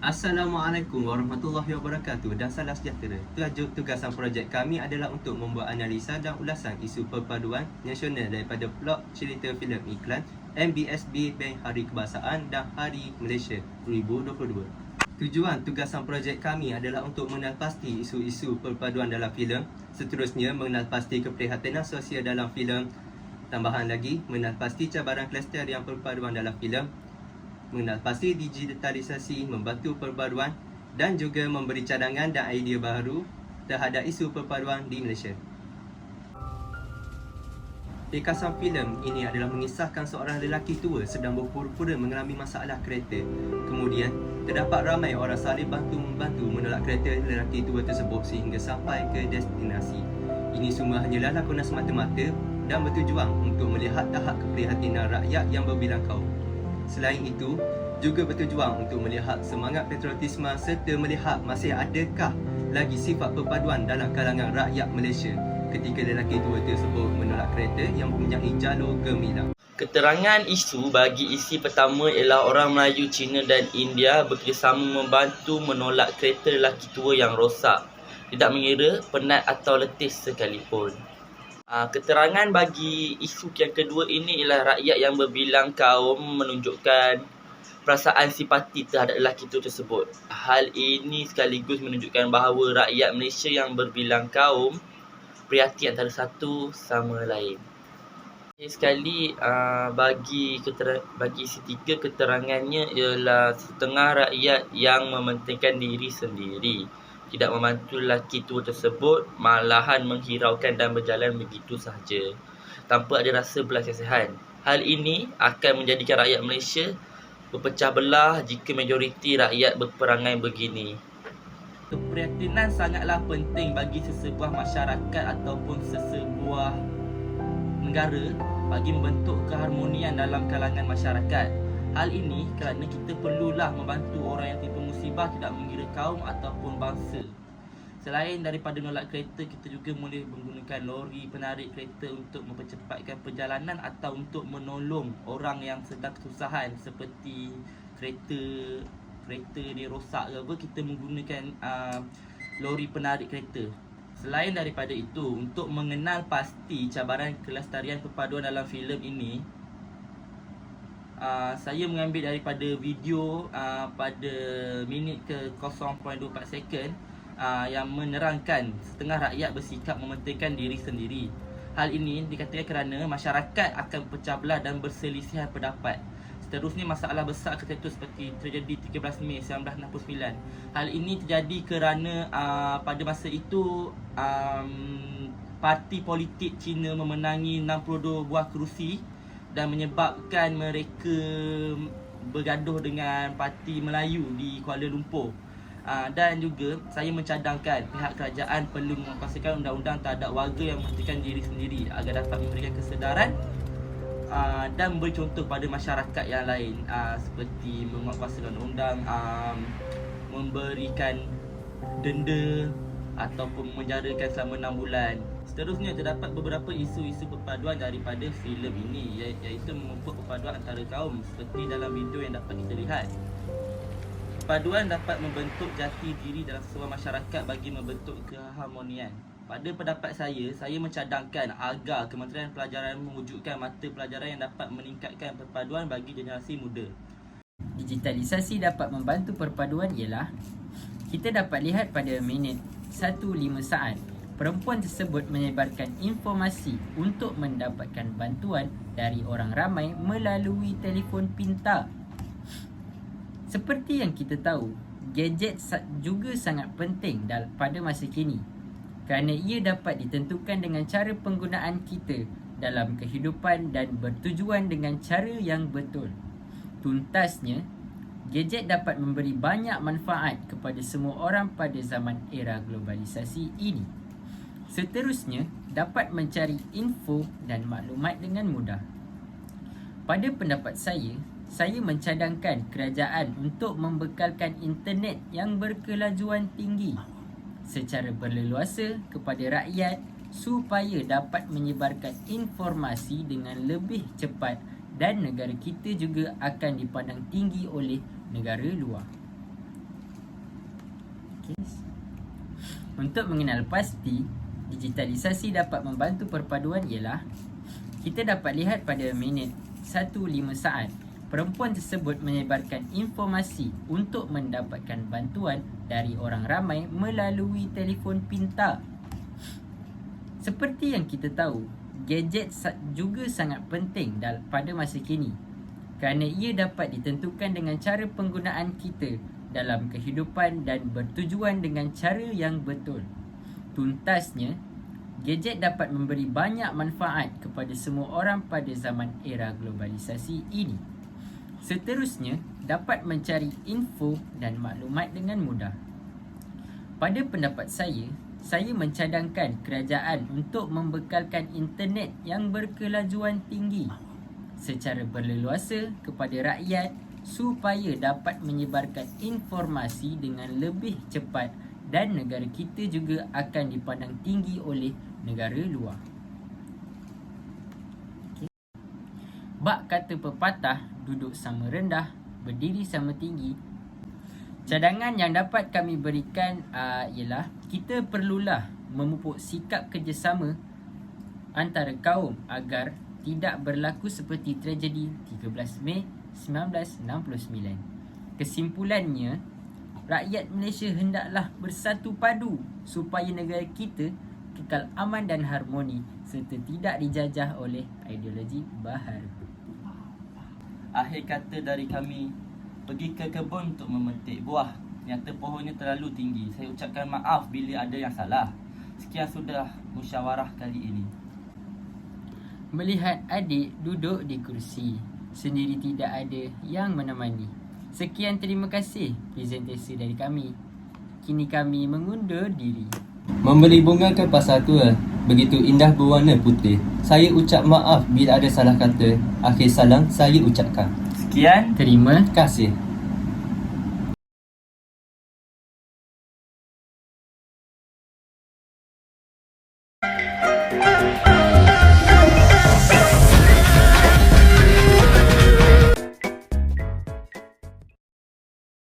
Assalamualaikum warahmatullahi wabarakatuh dan salam sejahtera. Tajuk tugasan projek kami adalah untuk membuat analisa dan ulasan isu perpaduan nasional daripada plot cerita filem iklan MBSB Bank Hari Kebangsaan dan Hari Malaysia 2022. Tujuan tugasan projek kami adalah untuk mengenal pasti isu-isu perpaduan dalam filem, seterusnya mengenal pasti keprihatinan sosial dalam filem, tambahan lagi mengenal pasti cabaran kluster yang perpaduan dalam filem, mengenal pasti digitalisasi membantu perpaduan dan juga memberi cadangan dan idea baru terhadap isu perpaduan di Malaysia. Ringkasan filem ini adalah mengisahkan seorang lelaki tua sedang berpura-pura mengalami masalah kereta. Kemudian, terdapat ramai orang saling bantu-membantu menolak kereta lelaki tua tersebut sehingga sampai ke destinasi. Ini semua hanyalah lakonan semata-mata dan bertujuan untuk melihat tahap keprihatinan rakyat yang berbilang kaum. Selain itu, juga bertujuan untuk melihat semangat patriotisme serta melihat masih adakah lagi sifat perpaduan dalam kalangan rakyat Malaysia ketika lelaki tua tersebut menolak kereta yang mempunyai jalur gemilang. Keterangan isu bagi isi pertama ialah orang Melayu, Cina dan India bekerjasama membantu menolak kereta lelaki tua yang rosak, tidak mengira penat atau letih sekalipun. Keterangan bagi isu yang kedua ini ialah rakyat yang berbilang kaum menunjukkan perasaan simpati terhadap lelaki itu tersebut. Hal ini sekaligus menunjukkan bahawa rakyat Malaysia yang berbilang kaum prihatin antara satu sama lain. Sekali bagi isi tiga, keterangannya ialah setengah rakyat yang mementingkan diri sendiri, tidak membantu lelaki tua tersebut, malahan menghiraukan dan berjalan begitu sahaja tanpa ada rasa belas kasihan. Hal ini akan menjadikan rakyat Malaysia berpecah belah jika majoriti rakyat berperangai begini. Keprihatinan sangatlah penting bagi sesebuah masyarakat ataupun sesebuah negara bagi membentuk keharmonian dalam kalangan masyarakat. Hal ini kerana kita perlulah membantu orang yang tertimpa musibah tidak mengira kaum ataupun bangsa. Selain daripada menolak kereta, kita juga boleh menggunakan lori penarik kereta untuk mempercepatkan perjalanan atau untuk menolong orang yang sedang kesusahan seperti kereta dia rosak ke apa, kita menggunakan lori penarik kereta. Selain daripada itu, untuk mengenal pasti cabaran kelestarian perpaduan dalam filem ini, saya mengambil daripada video pada minit ke 0.24 second yang menerangkan setengah rakyat bersikap mementingkan diri sendiri. Hal ini dikatakan kerana masyarakat akan pecah belah dan berselisihan pendapat. Seterusnya, masalah besar ketika itu seperti terjadi 13 Mei 1969. Hal ini terjadi kerana pada masa itu parti politik Cina memenangi 62 kerusi dan menyebabkan mereka bergaduh dengan parti Melayu di Kuala Lumpur. Dan juga saya mencadangkan pihak kerajaan perlu mengupasakan undang-undang terhadap warga yang mementingkan diri sendiri agar dapat memberikan kesedaran dan memberi contoh pada masyarakat yang lain, seperti menguatkuasakan undang, memberikan denda ataupun menjarakan selama 6 bulan. Seterusnya, terdapat beberapa isu-isu perpaduan daripada filem ini, iaitu memupuk perpaduan antara kaum seperti dalam video yang dapat kita lihat. Perpaduan dapat membentuk jati diri dalam sebuah masyarakat bagi membentuk keharmonian. Pada pendapat saya mencadangkan agar Kementerian Pelajaran mewujudkan mata pelajaran yang dapat meningkatkan perpaduan bagi generasi muda. Digitalisasi dapat membantu perpaduan ialah kita dapat lihat pada minit 1.5 saat perempuan tersebut menyebarkan informasi untuk mendapatkan bantuan dari orang ramai melalui telefon pintar. Seperti yang kita tahu, gadget juga sangat penting pada masa kini kerana ia dapat ditentukan dengan cara penggunaan kita dalam kehidupan dan bertujuan dengan cara yang betul. Tuntasnya, gadget dapat memberi banyak manfaat kepada semua orang pada zaman era globalisasi ini. Seterusnya, dapat mencari info dan maklumat dengan mudah. Pada pendapat saya mencadangkan kerajaan untuk membekalkan internet yang berkelajuan tinggi secara berleluasa kepada rakyat supaya dapat menyebarkan informasi dengan lebih cepat dan negara kita juga akan dipandang tinggi oleh negara luar. Untuk mengenal pasti digitalisasi dapat membantu perpaduan ialah kita dapat lihat pada minit 1.5 saat perempuan tersebut menyebarkan informasi untuk mendapatkan bantuan dari orang ramai melalui telefon pintar. Seperti yang kita tahu, gadget juga sangat penting pada masa kini kerana ia dapat ditentukan dengan cara penggunaan kita dalam kehidupan dan bertujuan dengan cara yang betul. Tuntasnya, gadget dapat memberi banyak manfaat kepada semua orang pada zaman era globalisasi ini. Seterusnya, dapat mencari info dan maklumat dengan mudah. Pada pendapat saya mencadangkan kerajaan untuk membekalkan internet yang berkelajuan tinggi secara berleluasa kepada rakyat supaya dapat menyebarkan informasi dengan lebih cepat dan negara kita juga akan dipandang tinggi oleh negara luar. Bak kata pepatah, duduk sama rendah, berdiri sama tinggi. Cadangan yang dapat kami berikan ialah kita perlulah memupuk sikap kerjasama antara kaum agar tidak berlaku seperti tragedi 13 Mei 1969. Kesimpulannya, rakyat Malaysia hendaklah bersatu padu supaya negara kita kekal aman dan harmoni serta tidak dijajah oleh ideologi baharu. Akhir kata dari kami, pergi ke kebun untuk memetik buah. Nyata pohonnya terlalu tinggi. Saya ucapkan maaf bila ada yang salah. Sekian sudah musyawarah kali ini. Melihat adik duduk di kursi, sendiri tidak ada yang menemani. Sekian, terima kasih presentasi dari kami. Kini kami mengundur diri. Membeli bunga ke pasar tua, begitu indah berwarna putih. Saya ucap maaf bila ada salah kata. Akhir salam saya ucapkan. Sekian. Terima Terima kasih.